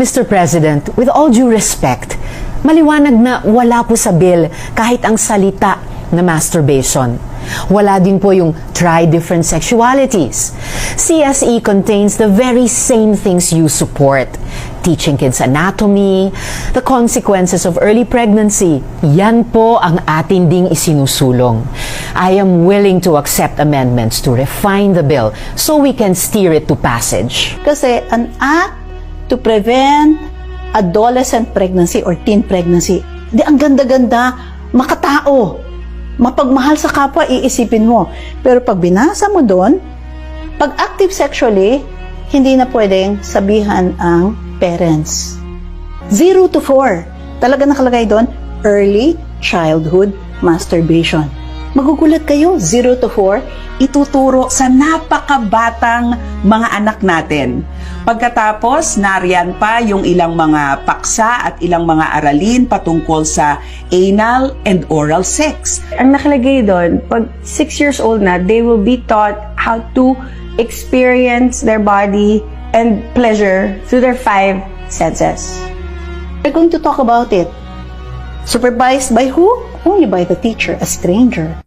Mr. President, with all due respect, maliwanag na wala po sa bill kahit ang salita na masturbation. Wala din po yung try different sexualities. CSE contains the very same things you support. Teaching kids anatomy, the consequences of early pregnancy. Yan po ang atin ding isinusulong. I am willing to accept amendments to refine the bill so we can steer it to passage. Kasi an act to prevent adolescent pregnancy or teen pregnancy, di ang ganda-ganda, makatao, mapagmahal sa kapwa, iisipin mo. Pero pag binasa mo doon, pag active sexually, hindi na pwedeng sabihan ang parents. 0 to 4, talaga nakalagay doon, early childhood masturbation. Magugulat kayo, 0 to 4, ituturo sa napakabatang mga anak natin. Pagkatapos, nariyan pa yung ilang mga paksa at ilang mga aralin patungkol sa anal and oral sex. Ang nakalagay doon, pag 6 years old na, they will be taught how to experience their body and pleasure through their 5 senses. We're going to talk about it. Supervised by who? Only by the teacher, a stranger.